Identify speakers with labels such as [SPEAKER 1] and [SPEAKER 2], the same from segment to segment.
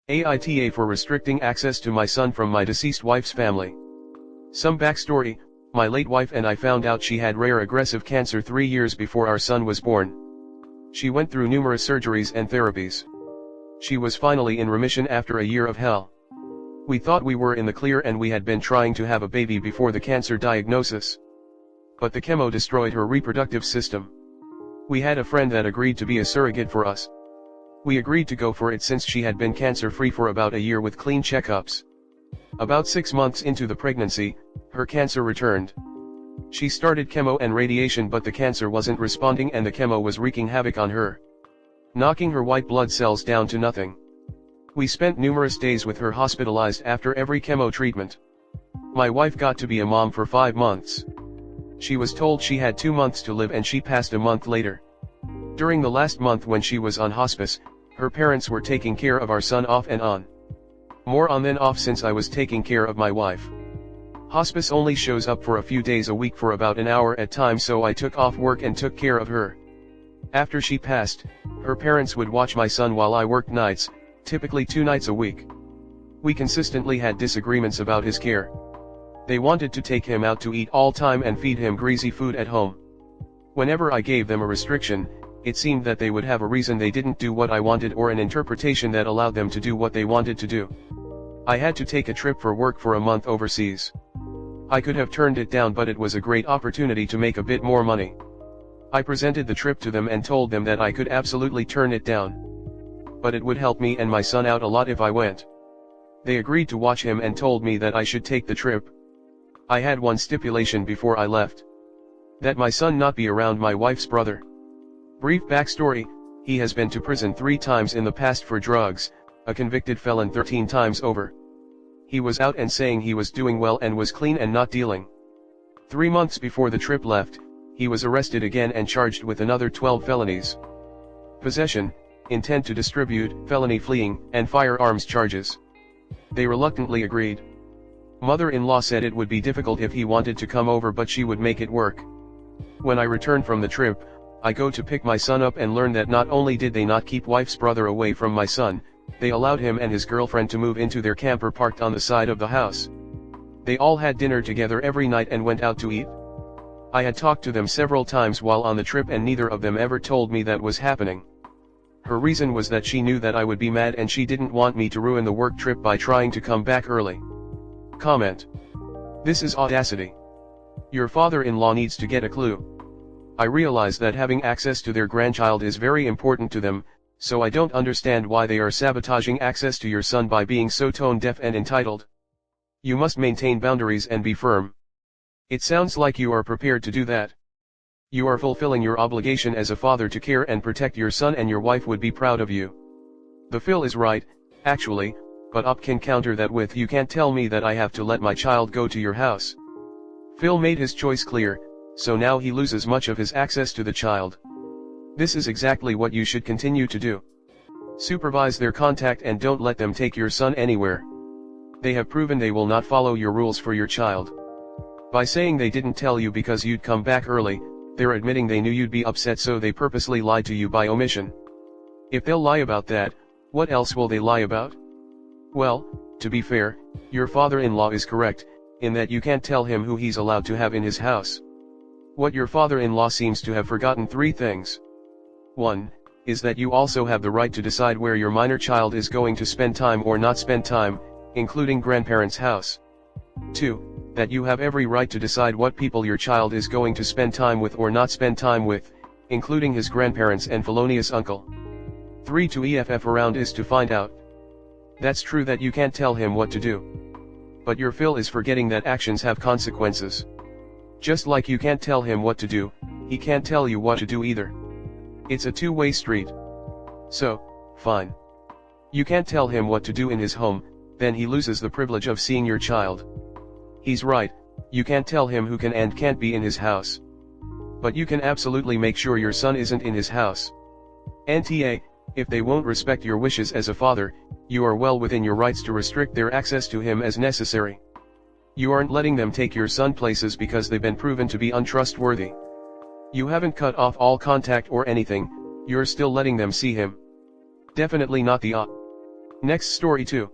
[SPEAKER 1] AITA for restricting access to my son from my deceased wife's family. Some backstory: my late wife and I found out she had rare aggressive cancer 3 years before our son was born. She went through numerous surgeries and therapies. She was finally in remission after a year of hell. We thought we were in the clear and we had been trying to have a baby before the cancer diagnosis. But the chemo destroyed her reproductive system. We had a friend that agreed to be a surrogate for us. We agreed to go for it since she had been cancer-free for about a year with clean checkups. About 6 months into the pregnancy, her cancer returned. She started chemo and radiation, but the cancer wasn't responding and the chemo was wreaking havoc on her, knocking her white blood cells down to nothing. We spent numerous days with her hospitalized after every chemo treatment. My wife got to be a mom for 5 months. She was told she had 2 months to live and she passed a month later. During the last month when she was on hospice, her parents were taking care of our son off and on. More on than off since I was taking care of my wife. Hospice only shows up for a few days a week for about an hour at time, so I took off work and took care of her. After she passed, her parents would watch my son while I worked nights, typically 2 nights a week. We consistently had disagreements about his care. They wanted to take him out to eat all time and feed him greasy food at home. Whenever I gave them a restriction, it seemed that they would have a reason they didn't do what I wanted or an interpretation that allowed them to do what they wanted to do. I had to take a trip for work for a month overseas. I could have turned it down, but it was a great opportunity to make a bit more money. I presented the trip to them and told them that I could absolutely turn it down. But it would help me and my son out a lot if I went. They agreed to watch him and told me that I should take the trip. I had one stipulation before I left: that my son not be around my wife's brother. Brief backstory: he has been to prison 3 times in the past for drugs, a convicted felon 13 times over. He was out and saying he was doing well and was clean and not dealing. 3 months before the trip left, he was arrested again and charged with another 12 felonies. Possession, intent to distribute, felony fleeing, and firearms charges. They reluctantly agreed. Mother-in-law said it would be difficult if he wanted to come over, but she would make it work. When I returned from the trip, I go to pick my son up and learn that not only did they not keep wife's brother away from my son, they allowed him and his girlfriend to move into their camper parked on the side of the house. They all had dinner together every night and went out to eat. I had talked to them several times while on the trip and neither of them ever told me that was happening. Her reason was that she knew that I would be mad and she didn't want me to ruin the work trip by trying to come back early. Comment: this is audacity. Your father-in-law needs to get a clue. I realize that having access to their grandchild is very important to them, so I don't understand why they are sabotaging access to your son by being so tone-deaf and entitled. You must maintain boundaries and be firm. It sounds like you are prepared to do that. You are fulfilling your obligation as a father to care and protect your son, and your wife would be proud of you. The Phil is right, actually, but Up can counter that with, "You can't tell me that I have to let my child go to your house." Phil made his choice clear, so now he loses much of his access to the child. This is exactly what you should continue to do. Supervise their contact and don't let them take your son anywhere. They have proven they will not follow your rules for your child. By saying they didn't tell you because you'd come back early, they're admitting they knew you'd be upset, so they purposely lied to you by omission. If they'll lie about that, what else will they lie about? Well, to be fair, your father-in-law is correct, in that you can't tell him who he's allowed to have in his house. What your father-in-law seems to have forgotten: 3 things. 1. Is that you also have the right to decide where your minor child is going to spend time or not spend time, including grandparents' house. 2. That you have every right to decide what people your child is going to spend time with or not spend time with, including his grandparents and felonious uncle. 3. To EFF around is to find out. That's true that you can't tell him what to do. But your Phil is forgetting that actions have consequences. Just like you can't tell him what to do, he can't tell you what to do either. It's a two-way street. So, fine. You can't tell him what to do in his home, then he loses the privilege of seeing your child. He's right, you can't tell him who can and can't be in his house. But you can absolutely make sure your son isn't in his house. NTA, if they won't respect your wishes as a father, you are well within your rights to restrict their access to him as necessary. You aren't letting them take your son places because they've been proven to be untrustworthy. You haven't cut off all contact or anything, you're still letting them see him. Definitely not the Next story 2.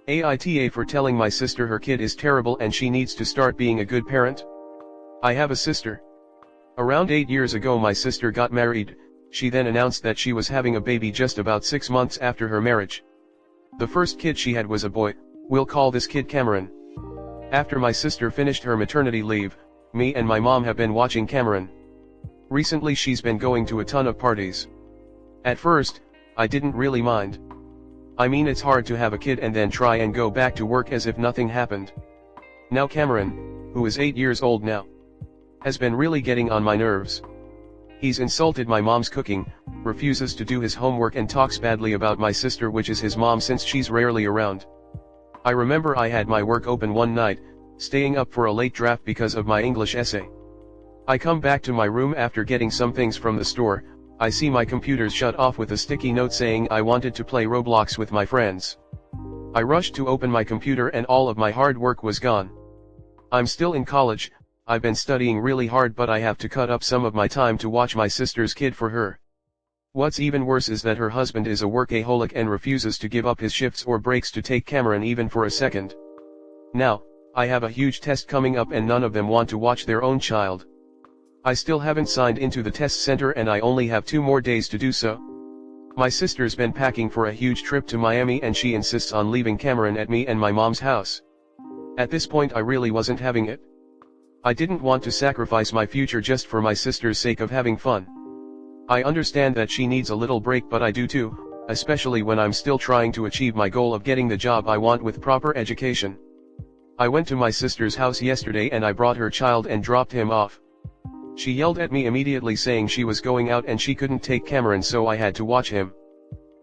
[SPEAKER 1] AITA for telling my sister her kid is terrible and she needs to start being a good parent. I have a sister. Around 8 years ago my sister got married. She then announced that she was having a baby just about 6 months after her marriage. The first kid she had was a boy. We'll call this kid Cameron. After my sister finished her maternity leave, me and my mom have been watching Cameron. Recently she's been going to a ton of parties. At first, I didn't really mind. I mean, it's hard to have a kid and then try and go back to work as if nothing happened. Now Cameron, who is 8 years old now, has been really getting on my nerves. He's insulted my mom's cooking, refuses to do his homework and talks badly about my sister, which is his mom, since she's rarely around. I remember I had my work open one night, staying up for a late draft because of my English essay. I come back to my room after getting some things from the store. I see my computer's shut off with a sticky note saying I wanted to play Roblox with my friends. I rushed to open my computer and all of my hard work was gone. I'm still in college, I've been studying really hard, but I have to cut up some of my time to watch my sister's kid for her. What's even worse is that her husband is a workaholic and refuses to give up his shifts or breaks to take Cameron even for a second. Now, I have a huge test coming up and none of them want to watch their own child. I still haven't signed into the test center and I only have 2 more days to do so. My sister's been packing for a huge trip to Miami and she insists on leaving Cameron at me and my mom's house. At this point I really wasn't having it. I didn't want to sacrifice my future just for my sister's sake of having fun. I understand that she needs a little break, but I do too, especially when I'm still trying to achieve my goal of getting the job I want with proper education. I went to my sister's house yesterday and I brought her child and dropped him off. She yelled at me immediately saying she was going out and she couldn't take Cameron, so I had to watch him.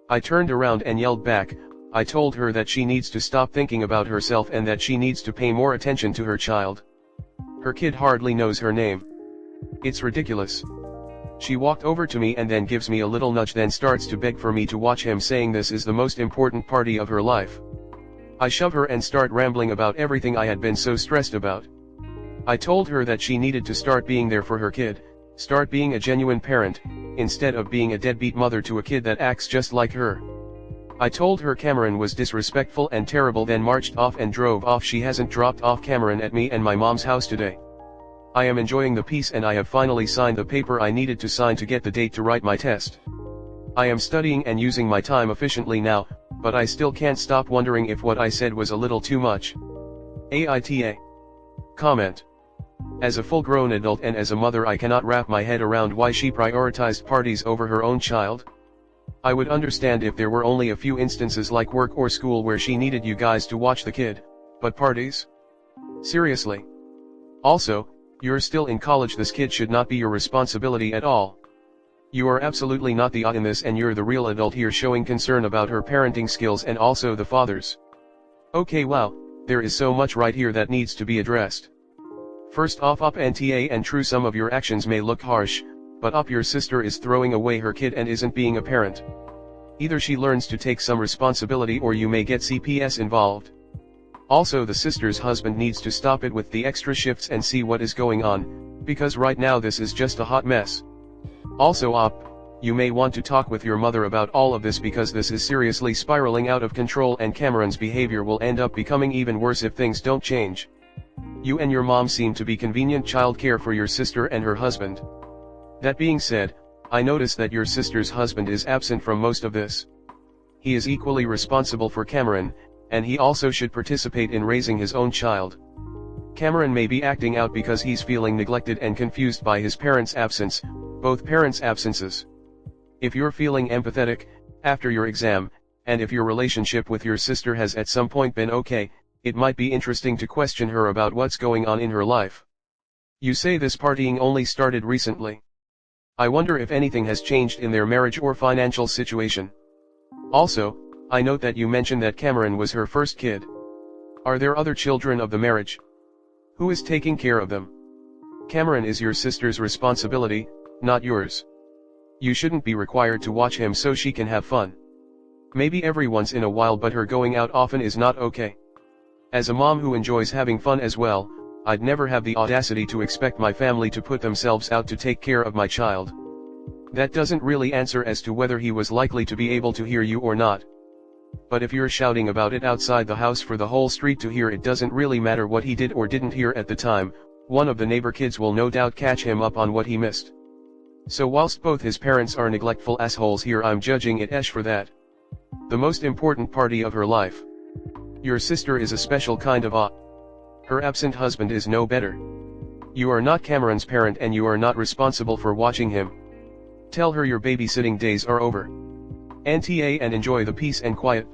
[SPEAKER 1] I turned around and yelled back. I told her that she needs to stop thinking about herself and that she needs to pay more attention to her child. Her kid hardly knows her name. It's ridiculous. She walked over to me and then gives me a little nudge, then starts to beg for me to watch him, saying this is the most important party of her life. I shove her and start rambling about everything I had been so stressed about. I told her that she needed to start being there for her kid, start being a genuine parent, instead of being a deadbeat mother to a kid that acts just like her. I told her Cameron was disrespectful and terrible, then marched off and drove off. She hasn't dropped off Cameron at me and my mom's house today. I am enjoying the peace and I have finally signed the paper I needed to sign to get the date to write my test. I am studying and using my time efficiently now, but I still can't stop wondering if what I said was a little too much. AITA. Comment. As a full-grown adult and as a mother, I cannot wrap my head around why she prioritized parties over her own child. I would understand if there were only a few instances like work or school where she needed you guys to watch the kid, but parties? Seriously? Also, you're still in college. This kid should not be your responsibility at all. You are absolutely not the odd in this, and you're the real adult here, showing concern about her parenting skills and also the father's. Okay, wow, there is so much right here that needs to be addressed. First off, NTA and true, some of your actions may look harsh, but your sister is throwing away her kid and isn't being a parent. Either she learns to take some responsibility or you may get CPS involved. Also, the sister's husband needs to stop it with the extra shifts and see what is going on, because right now this is just a hot mess. Also, you may want to talk with your mother about all of this, because this is seriously spiraling out of control and Cameron's behavior will end up becoming even worse if things don't change. You and your mom seem to be convenient childcare for your sister and her husband. That being said, I notice that your sister's husband is absent from most of this. He is equally responsible for Cameron, and he also should participate in raising his own child. Cameron may be acting out because he's feeling neglected and confused by his parents' absence, both parents' absences. If you're feeling empathetic, after your exam, and if your relationship with your sister has at some point been okay, it might be interesting to question her about what's going on in her life. You say this partying only started recently. I wonder if anything has changed in their marriage or financial situation. Also, I note that you mentioned that Cameron was her first kid. Are there other children of the marriage? Who is taking care of them? Cameron is your sister's responsibility, not yours. You shouldn't be required to watch him so she can have fun. Maybe every once in a while, but her going out often is not okay. As a mom who enjoys having fun as well, I'd never have the audacity to expect my family to put themselves out to take care of my child. That doesn't really answer as to whether he was likely to be able to hear you or not. But if you're shouting about it outside the house for the whole street to hear, it doesn't really matter what he did or didn't hear at the time, one of the neighbor kids will no doubt catch him up on what he missed. So whilst both his parents are neglectful assholes here, I'm judging it Esh for that. The most important party of her life. Your sister is a special kind of her absent husband is no better. You are not Cameron's parent and you are not responsible for watching him. Tell her your babysitting days are over. Auntie A, and enjoy the peace and quiet.